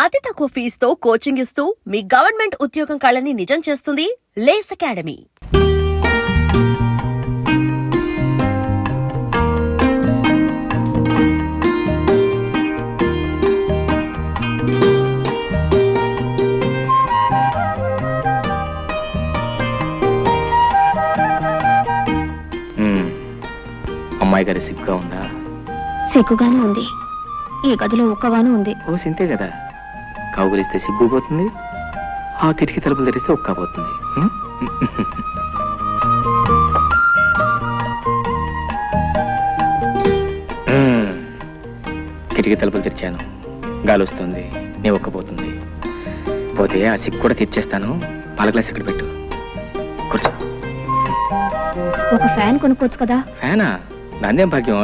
అతి తక్కువ ఫీజుతో కోచింగ్ ఇస్తూ మీ గవర్నమెంట్ ఉద్యోగం కళని నిజం చేస్తుంది లేస్ అకాడమీ. అమ్మాయి గారి సిగ్గుగా ఉందా? సిగ్గుగానే ఉంది. ఈ గదిలో ఒక్కగాను ఉంది. ఓ సింతే కదా, కౌగులిస్తే సిగ్గు పోతుంది, ఆ కిటికీ తలుపులు తెరిస్తే ఒక్క పోతుంది. కిటికీ తలుపులు తెరిచాను, గాలి వస్తుంది, నీ ఒక్కపోతుంది. పోతే ఆ సిగ్గు కూడా తెచ్చేస్తాను. పాల గ్లాస్ ఇక్కడ పెట్టు, కూర్చో. ఒక ఫ్యాన్ కొనుక్కోవచ్చు కదా. ఫ్యానా? దాన్నేం భాగ్యం.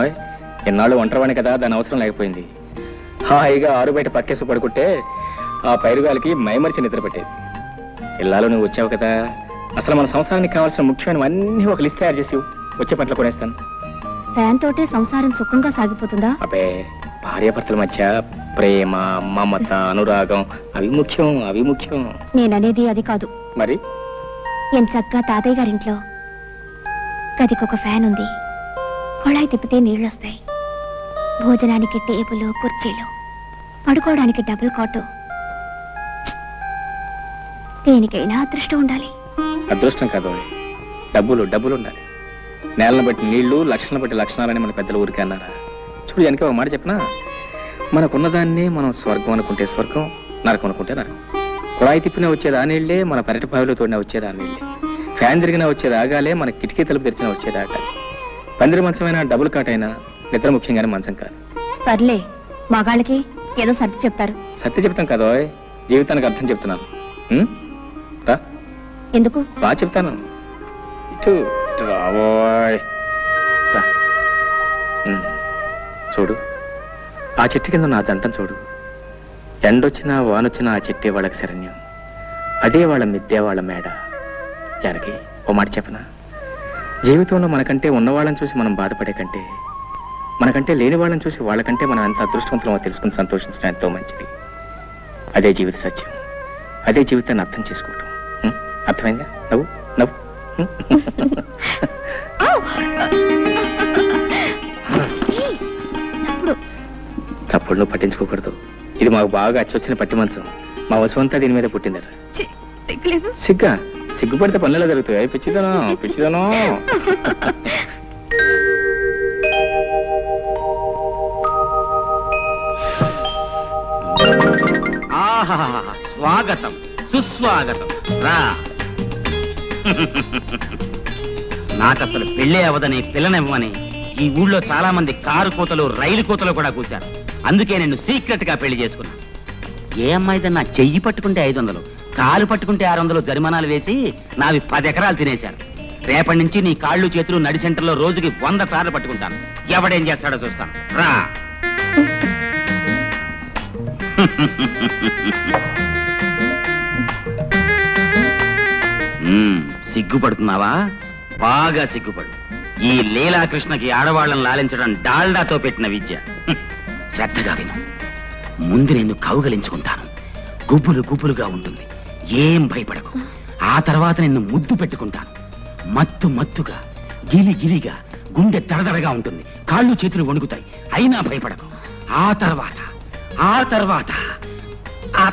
ఎన్నాళ్ళు ఒంటరివాణి కదా, దాని అవసరం లేకపోయింది. హాయిగా ఆరు బయట పక్కేసి పడుకుంటే ఆ పైరుగాలికి మైమరిచి నిద్ర పెట్టేది. ఇల్లాలో నువ్వు వచ్చావు కదా, అసలు మన సంసారానికి కావాల్సిన ముఖ్యమైనవన్నీ ఒక లిస్ట్ తయారు చేసి వచ్చే పట్ల కొనేస్తాను. ఫ్యాన్ తోటే సంసారం సుఖంగా సాగిపోతుందా? అబ్బే, భార్యాభర్తల మధ్య ప్రేమ, మమత, అనురాగం అవి ముఖ్యం, అవి ముఖ్యం. నేననేది అది కాదు. మరి ఏం చక్కగా తాతయ్య గారింట్లో గదికొక ఫ్యాన్ ఉంది, కొళాయి తిప్పితే నీళ్ళొస్తాయి, భోజనానికి టేబుల్, కుర్చీలు, పడుకోవడానికి డబుల్ కాటు. దేనికైనా అదృష్టం ఉండాలి. అదృష్టం కాదు, డబ్బులు డబ్బులు ఉండాలి. నేలను బట్టి నీళ్లు, లక్షణాలను బట్టి లక్షణాలని మన పెద్దలు ఊరికే అన్నారా? చూడు, వెనక ఒక మాట చెప్పనా, మనకున్నదాన్ని మనం స్వర్గం అనుకుంటే స్వర్గం, నరకం అనుకుంటే నరకం. కుళాయి తిప్పినా వచ్చేది ఆ నీళ్లే, మన పెరటి బావిలో తోడినా వచ్చేది ఆ నీళ్లే. ఫ్యాన్ తిరిగినా వచ్చేది ఆగాలే, మన కిటికీ తలుపు తెరిచినా వచ్చేది ఆగాలి. పందిరి మంచమైనా, డబుల్ కాటైనా నిద్ర ముఖ్యంగానే మంచం కాదు. సర్లే, మగాళ్ళకి ఏదో సర్ది చెప్తారు. సత్య చెప్తాం కదా, జీవితానికి అర్థం చెప్తున్నాను. రా, ఎందుకు? బాగా చెప్తాను. ఇటు రావోయ్. చూడు, ఆ చెట్టు కింద నా జంటను చూడు. ఎండొచ్చినా వానొచ్చినా ఆ చెట్టే వాళ్ళకి శరణ్యం, అదే వాళ్ళ మిద్దే, వాళ్ళ మేడ. జానకి, ఓ మాట చెప్పనా, జీవితంలో మనకంటే ఉన్నవాళ్ళని చూసి మనం బాధపడే కంటే, మనకంటే లేని వాళ్ళని చూసి వాళ్ళకంటే మనం ఎంత అదృష్టవంతులమో తెలుసుకుని సంతోషించడం ఎంతో మంచిది. అదే జీవిత సత్యం, అదే జీవితాన్ని అర్థం చేసుకోవటం. అర్థమైందా? నవ్వు నవ్వు. చప్పుడు నువ్వు పట్టించుకోకూడదు. ఇది మాకు బాగా అచ్చొచ్చిన పట్టి మంచం. మా వసువంతా దీని మీద పుట్టిందట. సిగ్గా? సిగ్గుపడితే పనులలో జరుగుతాయి. పిచ్చిదనో పిచ్చిదనో. స్వాగతం, సుస్వాగతం. రా. నాకసలు పెళ్ళే అవదని, పిల్లనివ్వని ఈ ఊళ్ళో చాలా మంది కారు కోతలు, రైలు కోతలు కూడా కూర్చారు. అందుకే నేను సీక్రెట్ గా పెళ్లి చేసుకున్నా. ఏ అమ్మాయిదన్నా చెయ్యి పట్టుకుంటే 500, కాలు పట్టుకుంటే 600 జరిమానాలు వేసి నావి 10 ఎకరాలు తినేశారు. రేపటి నుంచి నీ కాళ్ళు చేతులు నడి సెంటర్లో రోజుకి 100 సార్లు పట్టుకుంటాను. ఎవడేం చేస్తాడో చూస్తాను. రా. సిగ్గుపడుతున్నావా? బాగా సిగ్గుపడు. ఈ లీలాకృష్ణకి ఆడవాళ్ళని లాలించడం డాల్డాతో పెట్టిన విద్య. శ్రద్ధగా విను. ముందు నేను కౌగలించుకుంటాను. గుబ్బులు గుబ్బులుగా ఉంటుంది, ఏం భయపడకు. ఆ తర్వాత నిన్ను ముద్దు పెట్టుకుంటాను. మత్తు మత్తుగా, గిలి గిలిగా, గుండె దడదడగా ఉంటుంది, కాళ్ళు చేతులు వణుకుతాయి, అయినా భయపడకు. ఆ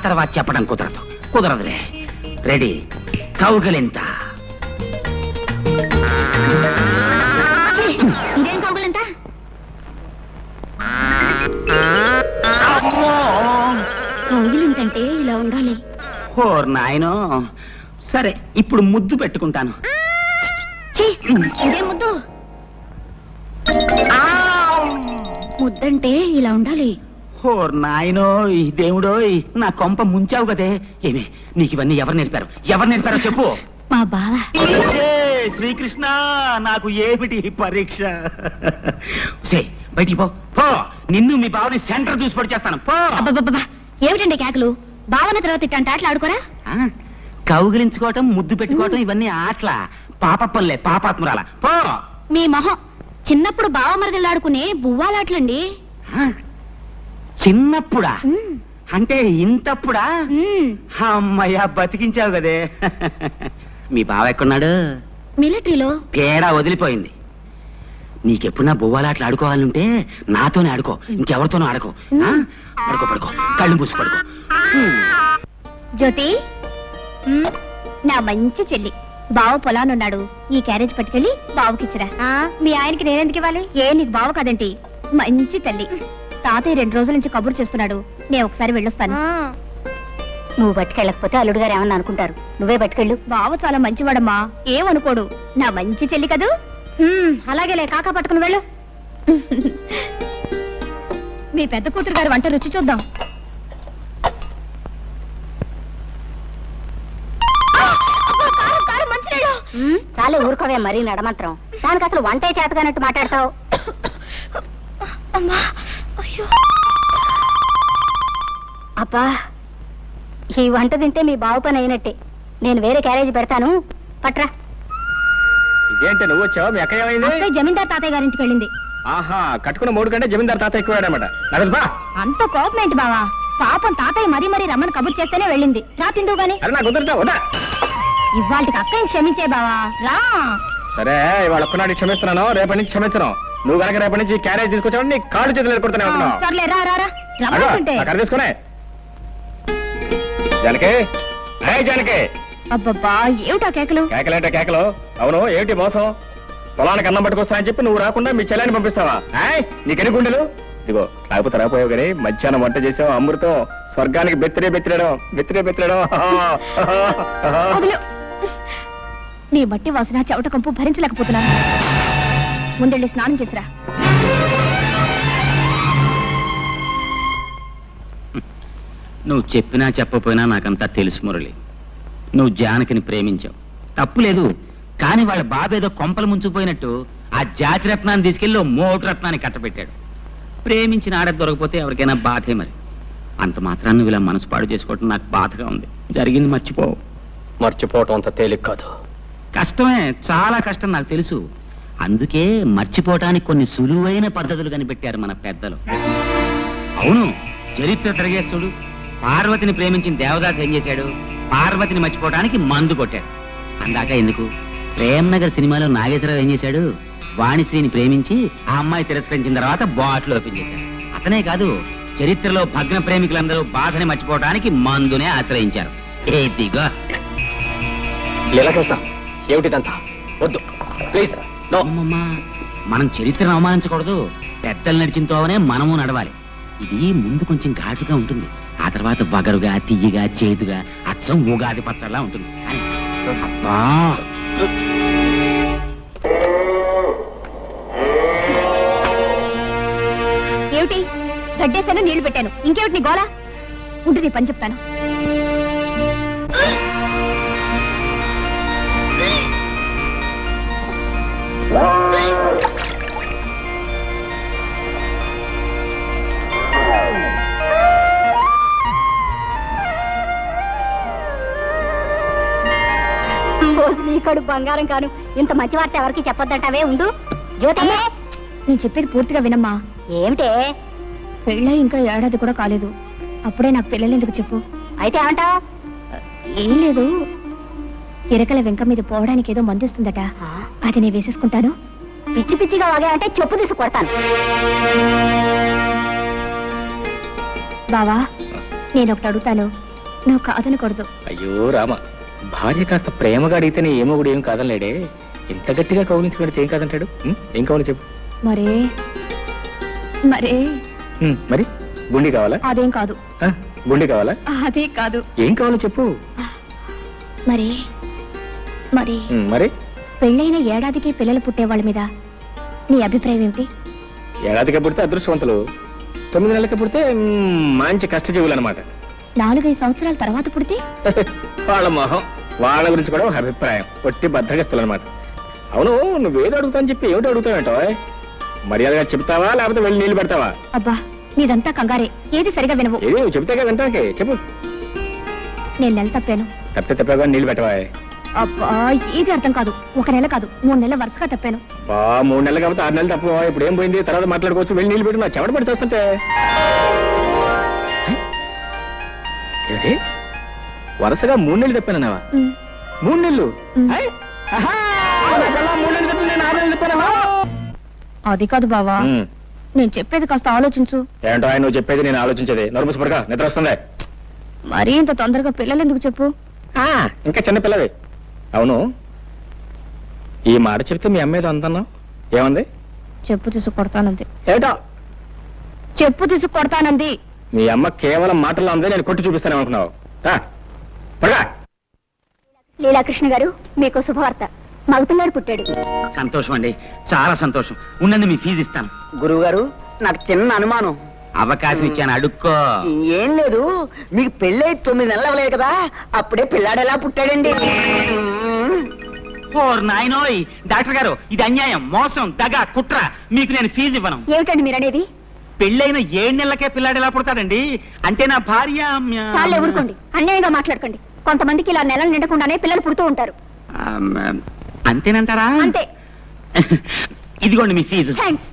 తర్వాత చెప్పడం కుదరదులే. రెడీ? కౌగలింత. ఇదేం కౌగలింత? కౌగిలింతంటే ఇలా ఉండాలి. ఓర్ నాయనో. సరే, ఇప్పుడు ముద్దు పెట్టుకుంటాను. ఇదే ముద్దు? ముద్దంటే ఇలా ఉండాలి. ఓర్ నాయనో, ఈ దేవుడోయ్, నా కొంప ముంచావు కదే. ఏమి, నీకు ఇవన్నీ ఎవరు నేర్పారో చెప్పు. మా బావ. శ్రీకృష్ణ, నాకు ఏమిటి పరీక్ష? బయటికి పో. నిన్ను మీ బావని సెంటర్ చూసి పడి చేస్తాను. పో. ఏమిటండి కేకలు? బావన తర్వాత ఇట్టంటే ఆటలు ఆడుకోరా? కౌగిలించుకోవటం, ముద్దు పెట్టుకోవటం ఇవన్నీ ఆటల. పాపప్పలే, పాపాత్మురాల. పో. మీ మొహం. చిన్నప్పుడు బావ మరదలు ఆడుకునే బువ్వాలాటలండి. చిన్నప్పుడా? అంటే ఇంతప్పుడా? అమ్మయ్యా, బతికించావు కదే. మీ బావ ఎక్కడున్నాడు? మిలిటరీలో. పేడ వదిలిపోయింది. నీకెప్పుడు నా బొవ్వాలాట్లు ఆడుకోవాలంటే నాతోనే ఆడుకో, ఇంకెవరితోనూ ఆడుకో. ఆ? పడుకో పడుకో, కళ్ళు మూసి పడుకో. జ్యోతి, నా మంచి చెల్లి బావ పొలానున్నాడు. ఈ క్యారేజ్ పట్టుకెళ్ళి బావకిచ్చిరా. మీ ఆయనకి నేనెందుకు ఇవ్వాలి? నీకు బావ కదంటి, మంచి తల్లి. తాతయ్య 2 రోజుల నుంచి కబురు చేస్తున్నాడు. నేను ఒకసారి వెళ్ళొస్తాను. నువ్వు పట్టుకెళ్ళకపోతే అల్లుడు గారు ఏమన్నా అనుకుంటారు. నువ్వే పట్టుకెళ్ళు. బావ చాలా మంచివాడమ్మా, ఏమనుకోడు. నా మంచి చెల్లి కదూ. అలాగేలే, కాకా పట్టుకుని వెళ్ళు. మీ పెద్ద కూతురు గారి వంట రుచి చూద్దాం. చాలే ఊరుకోవే, మరీ నడమంత్రం. దానికి అసలు వంటే చేతగానట్టు మాట్లాడతావు. అబ్బా, ఈ వంట తింటే మీ బావు పని అయినట్టే. నేను వేరే క్యారేజీ పెడతాను, పట్రా. ఇదేంటి నువ్వు వచ్చావు? మీ అక్క ఏమైంది? జమీందార్ తాతయ్య గారింటికి వెళ్ళింది. ఆహా, కట్టుకున్న 3 కంటే జమీందార్ తాత ఎక్కువాడనమాట. అంత కోపం ఏంటి బావా? పాపం తాతయ్య మరీ మరీ రమ్మని కబుర్ చేస్తేనే వెళ్ళింది. రా తిందువు గాని. అరే నాకు కుదరటా వదా. ఇవాళకి అక్కని క్షమించే బావా, రా. సరే, ఇవాళ ఒక్కనాడు క్షమిస్తున్నాను, రేపటి నుంచి క్షమించను. నువ్వు కనుక రేపటి నుంచి క్యారేజ్ తీసుకొచ్చావు నీ కాళ్ళు చేతులు కొడుతూనే ఉంటున్నావు. సర్లే, రా రా రా. రమ్మంటుంటే తీసుకునే జానకి. జానకి, అబ్బబ్బా, ఏమిటా కేకలు? కేకలేంటే కేకలు? అవును, ఏమిటి మోసం? పొలానికి అన్నం పట్టుకొస్తానని చెప్పి నువ్వు రాకుండా మీ చెల్లాన్ని పంపిస్తావా? నీకెన్ని గుండెలు? ఇదిగో, లేకపోతే రాపోయావు కానీ మధ్యాహ్నం వంట చేసావు అమృతం. స్వర్గానికి బెత్తిరే బెత్తిరడం. నీ మట్టి వాసన చెవట కంపు భరించలేకపోతున్నాను. ముందెళ్ళి స్నానం చేసిరా. నువ్వు చెప్పినా చెప్పపోయినా నాకంతా తెలుసు మురళి. నువ్వు జానకిని ప్రేమించావు, తప్పులేదు. కానీ వాళ్ళ బాబేదో కొంపలు ముంచుకుపోయినట్టు ఆ జాతి రత్నాన్ని తీసుకెళ్ళి మోటు రత్నాన్ని కట్టబెట్టాడు. ప్రేమించిన ఆడ దొరకపోతే ఎవరికైనా బాధే. మరి అంత మాత్రాన్ని నువ్వు ఇలా మనసు పాడు చేసుకోవటం నాకు బాధగా ఉంది. జరిగింది మర్చిపోవు. మర్చిపోవటం అంత తేలిక కాదు. కష్టమే, చాలా కష్టం, నాకు తెలుసు. అందుకే మర్చిపోవటానికి కొన్ని సులువైన పద్ధతులు కనిపెట్టారు మన పెద్దలు. అవును, చరిత్ర తిరగేస్తుడు. పార్వతిని ప్రేమించిన దేవదాస్ ఏం చేశాడు? పార్వతిని మర్చిపోవడానికి మందు కొట్టాడు. అందాక ఎందుకు, ప్రేమ్నగర్ సినిమాలో నాగేశ్వరరావు ఏం చేశాడు? వాణిశ్రీని ప్రేమించి ఆ అమ్మాయి తిరస్కరించిన తర్వాత బాటిల్ ఓపెన్ చేశాడు. అతనే కాదు, చరిత్రలో భగ్న ప్రేమికులందరూ బాధని మర్చిపోవడానికి మందునే ఆశ్రయించారు. ఏదిగా లీలాకృష్ణ, ఏమిటిదంతా? వద్దు ప్లీజ్. మనం చరిత్రను అవమానించకూడదు. పెద్దలు నడిచిన తోవనే మనము నడవాలి. ఇది ముందు కొంచెం ఘాటుగా ఉంటుంది, ఆ తర్వాత బగరుగా, తియ్యగా, చేదుగా, అచ్చం ఉగాది పచ్చడిలా ఉంటుంది. అబ్బా, ఏమిటి? గడ్డేశాను, నీళ్లు పెట్టాను, ఇంకేమిటి నీ గోళ? ఉంటే నీ పని చెప్తాను. నీకడు బంగారం కాను. ఇంత మంచి వార్త ఎవరికి చెప్పొద్దంటావే. ఉండు జ్యోతి, నేను చెప్పేది పూర్తిగా వినమ్మా. ఏమిటే? పెళ్ళై ఇంకా ఏడాది కూడా కాలేదు, అప్పుడే నాకు పిల్లలు ఎందుకు చెప్పు. అయితే ఏమంటావు? ఏం లేదు, ఇరకల వెంక మీద పోవడానికి ఏదో మందిస్తుందట, అది నేను వేసేసుకుంటాను. పిచ్చి పిచ్చిగా వాగా అంటే చెప్పు తీసి కొడతాను. బావా, నేను ఒకటి అడుగుతాను, నువ్వు కాదనకూడదు. అయ్యో రామ, భార్య కాస్త ప్రేమగా అడిగితేనే ఏమో కూడా ఏం కాదనలేడే. ఇంత గట్టిగా కౌలించుకుంటే ఏం కాదంటాడు? ఏం కావాలి చెప్పు. మరే మరే మరి గుండి కావాలా? అదేం కాదు. గుండి కావాలా? అదే కాదు. ఏం కావాలో చెప్పు. మరి మరి మరి పెళ్ళైన ఏడాదికి పిల్లలు పుట్టే వాళ్ళ మీద నీ అభిప్రాయం ఏమిటి? ఏడాదికి పుడితే అదృష్టవంతులు, 9 నెలలకి పుడితే మంచి కష్టజీవులు అనమాట. 4-5 సంవత్సరాల తర్వాత పుడితే వాళ్ళ మొహం, వాళ్ళ గురించి కూడా ఒక అభిప్రాయం, ఒట్టి బద్దగస్తులు అనమాట. అవును, నువ్వేదో అడుగుతావని చెప్పి ఏమిటి అడుగుతావేంటో? మర్యాదగా చెప్తావా లేకపోతే వెళ్ళి నీళ్ళు పెడతావా? అబ్బా, నీదంతా కంగారే, ఏది సరిగా వినవు. ఏది నువ్వు చెప్తే కదా వింటాకే, చెప్పు. నేను నెల తప్పాను. తప్పగా నీళ్ళు పెట్టవా? అబ్బా, ఏది అర్థం కాదు. 1 నెల కాదు, 3 నెలల వరుసగా తప్పాను. 3 నెలలు కాబట్టి 6 నెలలు తప్ప. ఇప్పుడు ఏం పోయింది, తర్వాత మాట్లాడుకోవచ్చు. వెళ్ళి నీళ్ళు పెట్టు, నా చెమట పడి చేస్తుంటే. ఏంటి వరుసగా 3 నెలలు తప్పానన్నావా? 3 నెలలు? ఐ! ఆహా! నా పిల్ల 3 నెలలు తప్పింది, నేను 6 నెలలు తప్పానా? అది కాదు బావా, నేను చెప్పేది కాస్త ఆలోచించు. ఏంటో ఆయన నువ్వు చెప్పేది నేను ఆలోచించేది. నోరుమూసి పడక, నిద్ర వస్తుంది. మరీ ఇంత తొందరగా పిల్లలు ఎందుకు చెప్పు? ఇంకా చిన్న పిల్లవి. అవును, ఈ మాట చెప్తే మీ అమ్మ ఏదో అందన్నావు, ఏమంది? చెప్పు తీసుకు కొడతానంది. ఏటో చెప్పు తీసుకు కొడతానంది. మీ అమ్మ కేవలం మాటల్లో ఉంది, నేను కొట్టి చూపిస్తాను అనుకున్నావు. లీలాకృష్ణ గారు, మీకు శుభవార్త. మగపిల్లాడు పుట్టాడు. సంతోషం అండి, చాలా సంతోషం. ఉండండి, మీ ఫీజు ఇస్తాను. గురువు గారు, నాకు చిన్న అనుమానం. అవకాశం ఇచ్చాను, అడుక్కో. ఏం లేదు, మీకు పెళ్ళై 9 నెలలు అవ్వలేదు కదా, అప్పుడే పిల్లాడు ఎలా పుట్టాడండి? ఓర్ నాయనోయ్, డాక్టర్ గారు, ఇది అన్యాయం, మోసం, దగ, కుట్ర. మీకు నేను ఫీజు ఇవ్వను. ఏమిటండి మీరు అనేది? పెళ్ళైన 7 నెలలకే పిల్లాడు ఎలా పుడతాడండి? అంటే నా భార్య చాలే ఊరుకోండి, అన్యాయంగా మాట్లాడకండి. కొంతమందికి ఇలా నెలలు నిండకుండానే పిల్లలు పుడుతూ ఉంటారు. అంతేనంటారా? అంతే. ఇదిగోండి మీ ఫీజు. థ్యాంక్స్.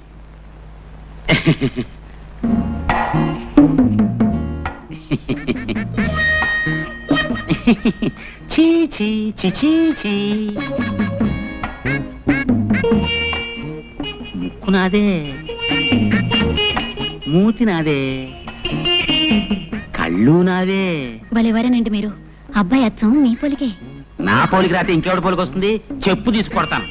చీ చీ చీ చీ చీ. ముక్కు నాదే, మూతి నాదే, కళ్ళు నాదే. భలేవారేనండి మీరు. అబ్బాయి అచ్చం మీ పోలికే. నా పోలికి రాతే ఇంకెవడి పోలికి వస్తుంది? చెప్పు తీసుకొడతాను.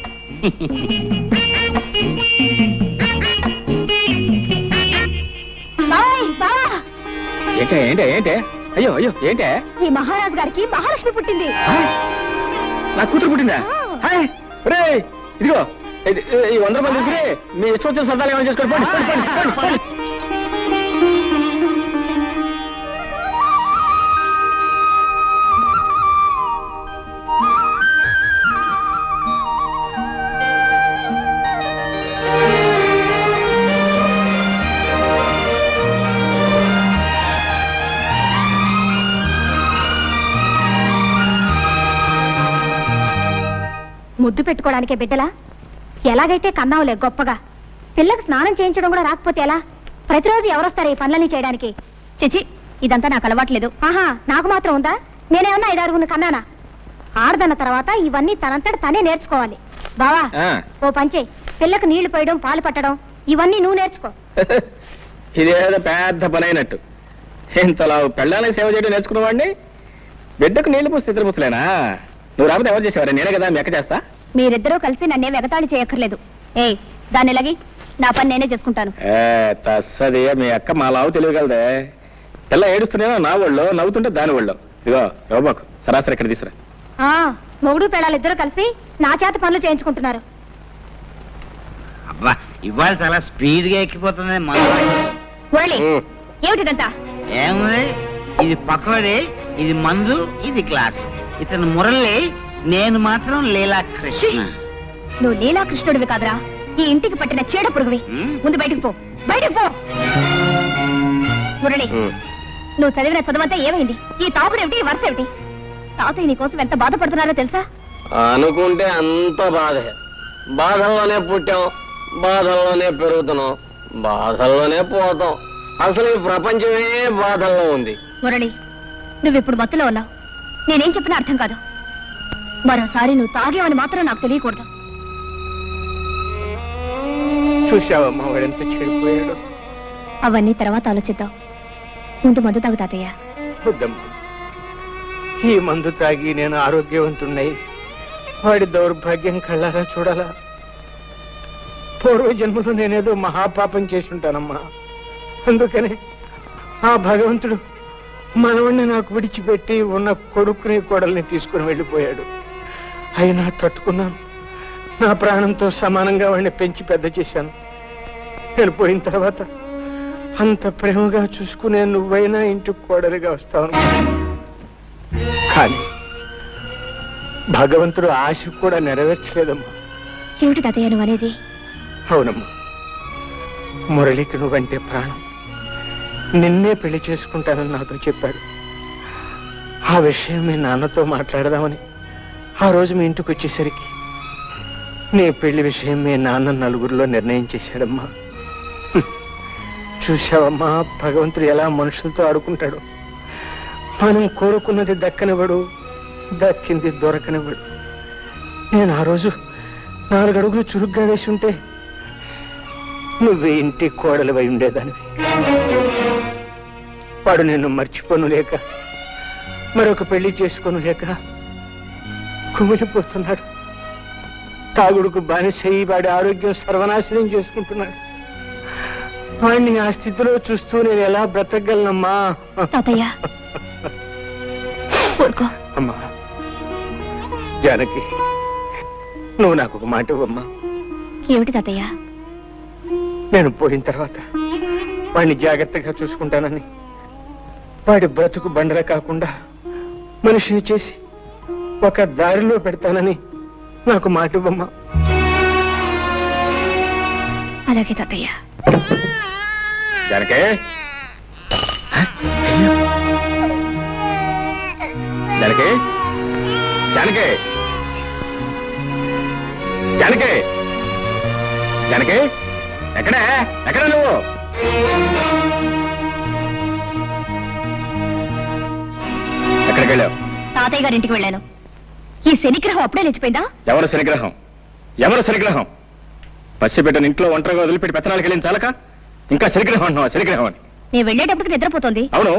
ఏంటే ఏంటే ఏంటే? అయ్యో అయ్యో ఏంటే? ఈ మహారాజు గారికి మహాలక్ష్మి పుట్టింది. నా కూతురు పుట్టిందా? హాయ్ రే, ఇదిగో ఈ 100 రూపాయలు తీసుకుని మీ ఇష్టం వచ్చిన సరదాలు ఏమైనా చేసుకోండి. పోండి, పోండి, పోండి, పోండి, పోండి. ముద్దు పెట్టుకోవడానికే బిడ్డలా? ఎలాగైతే కన్నావులే గొప్పగా. పిల్లకి స్నానం చేయించడం కూడా రాకపోతే ఎలా? ప్రతిరోజు ఎవరొస్తారు ఈ పనులన్నీ చేయడానికి? చిచి, ఇదంతా నాకు అలవాట్లేదు. ఆహా, నాకు మాత్రం ఉందా? నేనేమన్నా 5-6 కన్నానా? ఆడదన్న తర్వాత ఇవన్నీ తనంతట తనే నేర్చుకోవాలి. బావా, ఓ పంచే, పిల్లకు నీళ్లు పోయడం, పాలు పట్టడం ఇవన్నీ నువ్వు నేర్చుకో. ఇదేదో పెద్ద పని అయినట్టు. ఇంతలా పెళ్ళాలని సేవ చేయడం నేర్చుకున్నవాడిని బిడ్డకు నీళ్లు పోస్తే ఇద్దరు పుస్తలేనా? నువ్వు రాకపోతే ఎవరు చేసేవారా? నేనే కదా మీ అక్క చేస్తా. మీరిద్దరూ కలిసి నన్నే వెగతాళి చేయక్కర్లేదు. ఏయ్, దాన్ని ఎలాగి నా పని నేనే చేసుకుంటాను. తస్సది, మీ అక్క మా లావు తెలియగలదే. పిల్ల ఏడుస్తున్నానో నా ఒళ్ళో, నవ్వుతుంటే దాని ఒళ్ళో. ఇదిగో రోబాకు సరాసరి ఇక్కడ తీసురా. మొగుడు పెళ్ళాలు ఇద్దరు కలిసి నా చేత పనులు చేయించుకుంటున్నారు. అబ్బా, ఇవాళ చాలా స్పీడ్ గా ఎక్కిపోతుంది. మురళి, ఏమిటిదంతా? ఏముంది, ఇది పకోడీ, ఇది మందు, ఇది గ్లాస్. ఇతను మురళి, నేను మాత్రం లీలాకృష్ణ. నువ్వు లీలాకృష్ణుడివి కాదురా, ఈ ఇంటికి పట్టిన చీడ పురుగువి. ముందు బయటకు పో, బయటకు పో. మురళి, నువ్వు చదివిన చదువంతా ఏమైంది? ఈ తాపుడేమిటి, ఈ వరుస ఏమిటి? తాతయ్య నీ కోసం ఎంత బాధపడుతున్నారో తెలుసా? అనుకుంటే అంత బాధే. బాధల్లోనే పుట్టాం, బాధల్లోనే పెరుగుతున్నాం, బాధల్లోనే పోతాం. అసలు ఈ ప్రపంచమే బాధల్లో ఉంది. మురళి, నువ్విప్పుడు మత్తులో ఉన్నావు. నేనేం చెప్పినా అర్థం కాదు. మరోసారి నువ్వు తాగేవని మాత్రం నాకు తెలియకూడదు. చూసావమ్మా వాడెంత చెడిపోయాడు. అవన్నీ తర్వాత ఆలోచిద్దాం. ముందు మందు తాగు తాతయ్య. వద్దమ్మా, ఈ మందు తాగి నేను ఆరోగ్యవంతున్నై వాడి దౌర్భాగ్యం కళ్ళారా చూడాలా? పూర్వజన్మలో నేనేదో మహాపాపం చేసి ఉంటానమ్మా. అందుకనే ఆ భగవంతుడు మనవణ్ణి నాకు విడిచిపెట్టి ఉన్న కొడుకుని కోడల్ని తీసుకుని వెళ్ళిపోయాడు. అయినా తట్టుకున్నాను. నా ప్రాణంతో సమానంగా వాడిని పెంచి పెద్ద చేశాను. నేను పోయిన తర్వాత అంత ప్రేమగా చూసుకునే నువ్వైనా ఇంటికి కోడలిగా వస్తావు. కానీ భగవంతుడు ఆశ కూడా నెరవేర్చలేదమ్మా. ఏమిటి తాతయ్య నువ్వు అనేది? అవునమ్మా, మురళికి నువ్వంటే ప్రాణం. నిన్నే పెళ్లి చేసుకుంటానని నాతో చెప్పాడు. ఆ విషయం మీ నాన్నతో మాట్లాడదామని ఆ రోజు మీ ఇంటికి వచ్చేసరికి నీ పెళ్లి విషయం మీ నాన్న నలుగురిలో నిర్ణయం చేశాడమ్మా. చూశావమ్మా, భగవంతుడు ఎలా మనుషులతో ఆడుకుంటాడు. మనం కోరుకున్నది దక్కనివ్వడు, దక్కింది దొరకనివ్వడు. నేను ఆ రోజు 4 అడుగులు చురుగ్గా వేసి ఉంటే నువ్వే ఇంటి కోడలివై ఉండేదానివి. వాడు నిన్ను మర్చిపోను లేక, మరొక పెళ్లి చేసుకోను లేక కుమిలిపోతున్నాడు. తాగుడుకు బానిసయి వాడి ఆరోగ్యం సర్వనాశనం చేసుకుంటున్నాడు. వాడిని ఆ స్థితిలో చూస్తూ నేను ఎలా బ్రతకగలనమ్మా? తాతయ్య ఊరుకో. అమ్మా జానకి, నువ్వు నాకు ఒక మాట ఇవ్వమ్మా. ఏమిటి తాతయ్య? నేను పోయిన తర్వాత వాడిని జాగ్రత్తగా చూసుకుంటానని, వాడి బ్రతుకు బండల కాకుండా మనిషిని చేసి ఒక దారిలో పెడతానని నాకు మాట ఇవ్వమ్మా. అలాగే తాతయ్య. జానకే, జానకే, జానకే, జానకే, జానకే, ఎక్కడా ఎక్కడ నువ్వు? ఎక్కడికి వెళ్ళావు? తాతయ్య గారింటికి వెళ్ళాను. ఈ శనిగ్రహం అప్పుడే లేచిపోయిందా? ఎవరు శనిగ్రహం? ఎవరు శనిగ్రహం? పసిబిడ్డను ఇంట్లో ఒంటరిగా వదిలిపెట్టి పెత్తనాలకు వెళ్ళిన చాలక ఇంకా శనిగ్రహం అంటున్నావా? శనిగ్రహం అని. నేను వెళ్ళేటప్పటికి నిద్రపోతుంది. అవును,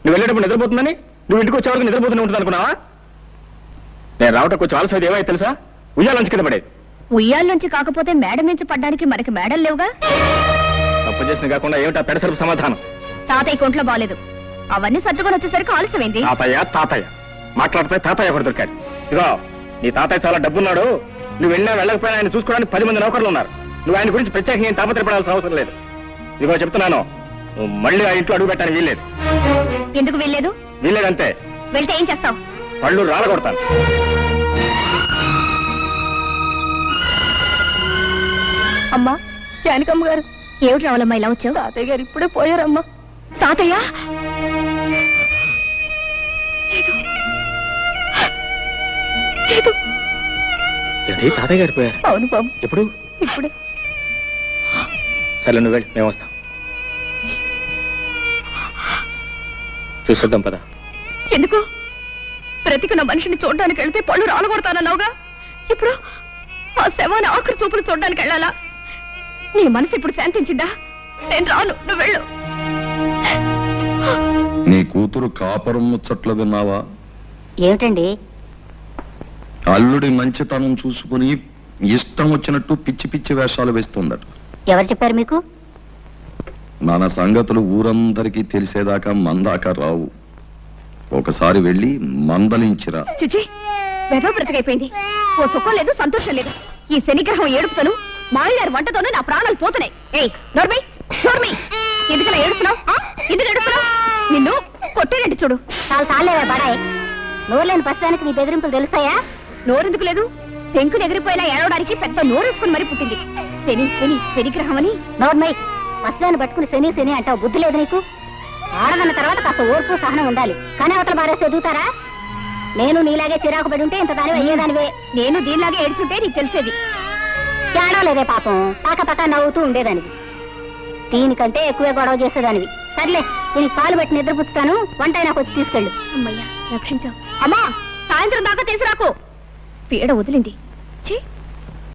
నువ్వు వెళ్ళేటప్పుడు నిద్రపోతుందని, నువ్వు ఇంటికి వచ్చే వరకు నిద్రపోతూనే ఉంటుంది అనుకున్నావా? నేను రావటం కొంచెం ఆలస్యం ఏమైతే తెలుసా? ఉయ్యాలంచి కింద పడేది. ఉయ్యాల నుంచి కాకపోతే మేడ నుంచి పడ్డానికి మనకి మేడలు లేవుగా. తప్పు చేసిన కాకుండా ఏమిటా పెడసరుపు సమాధానం? తాతయ్య కొంట్లో బాలేదు, అవన్నీ సర్దుకొని వచ్చేసరికి ఆలస్యమైంది. తాతయ్య తాతయ్య మాట్లాడితే తాతయ్య కూడా దొరికాడు. ఇదిగో, నీ తాతయ్య చాలా డబ్బున్నాడు. నువ్వు వెళ్ళినా వెళ్ళకపోయినా ఆయన చూసుకోవడానికి 10 మంది నౌకర్లు ఉన్నారు. నువ్వు ఆయన గురించి ప్రత్యేకంగా ఏం తాపత్రపడాల్సిన అవసరం లేదు. ఇదిగో చెప్తున్నాను, నువ్వు మళ్ళీ ఆ ఇంట్లో అడుగు పెట్టడానికి వీల్లేదు. ఎందుకు వెళ్ళలేదు? వీల్లేదంతే. వెళ్తే ఏం చేస్తావు? పళ్ళు రాలగొడతాను. అమ్మా, జానకమ్మ గారు. ఏమిటి రావాలమ్మా ఇలా వచ్చావు? తాతయ్య గారు ఇప్పుడే పోయారమ్మా. తాతయ్య? లేదు. ఏంటి, తాతయ్య గారు పోయారు? అవును బాబు. ఎప్పుడు? ఇప్పుడే. సరే నువ్వు వెళ్ళి, మేము వస్తాం. చూసొద్దాం పద. ఎందుకు? బ్రతికున్న మనిషిని చూడడానికి వెళ్తే పళ్ళు రాలగొడతానన్నావుగా. ఇప్పుడు ఆ శవాన్ని ఆఖరి చూపులు చూడడానికి వెళ్ళాలా? నీ మనసు ఇప్పుడు శాంతించిందా? నేను రాను, నువ్వు వెళ్ళు. నీ కూతురు కాపురం ముచ్చట్లు విన్నావా? ఏమిటండి? అల్లుడి మంచితనం చూసుకుని ఇష్టం వచ్చినట్టు పిచ్చి పిచ్చి వేషాలు వేస్తుందట. ఎవరు చెప్పారు మీకు? మన సంగతులు ఊరందరికీ తెలిసేదాకా మందాక రావు. ఒకసారి వెళ్ళి మందలించిరా. చిచి, వెధవ బ్రతకైపోయింది. ఓ సుఖం లేదు, సంతోషం లేదు. ఈ శనిగ్రహం ఏడుపుతను, మాయగారి వంటతోనే నా ప్రాణాలు పోతున్నాయి. ఏయ్ నోర్మి, నోర్మి, ఎందుకలా ఏడుస్తున్నావు? ఎందుకు ఏడుస్తున్నావు? నిన్ను కొట్టేనండి చూడు. చాలా సాలేవే బడాయి. నోరులేని ప్రస్తుతానికి నీ బెదిరింపులు తెలుస్తాయా? నోరెందుకు లేదు? పెంకులు ఎగిరిపోయేలా ఏడవడానికి పెద్ద నోరేసుకుని మరీ పుట్టింది. శని శని శనిగ్రహం అని. నోర్మై, ప్రస్తుతాన్ని పట్టుకుని శని శని అంటావు. బుద్ధి లేదు నీకు? ఆడదన్న తర్వాత కాస్త ఓర్పు సహనం ఉండాలి. కానీ అవతల బారేస్తే ఎదుగుతారా? నేను నీలాగే చిరాకు పడి ఉంటే ఇంత దానివి అయ్యేదానివే. నేను దీనిలాగే ఏడ్చుంటే నీకు తెలిసేది. ఏడవలేదే పాపం, పక్క నవ్వుతూ ఉండేదానివి. దీనికంటే ఎక్కువే గొడవ చేసేదానివి. సర్లే, దీనికి పాలు పెట్టి నిద్రపుచ్చుతాను. వంట నాకు వచ్చి తీసుకెళ్ళు. అమ్మయ్యా, రక్షించావు. అమ్మా, సాయంత్రం దాకా తీసుకురాకు. పీడ వదిలింది. ఛీ.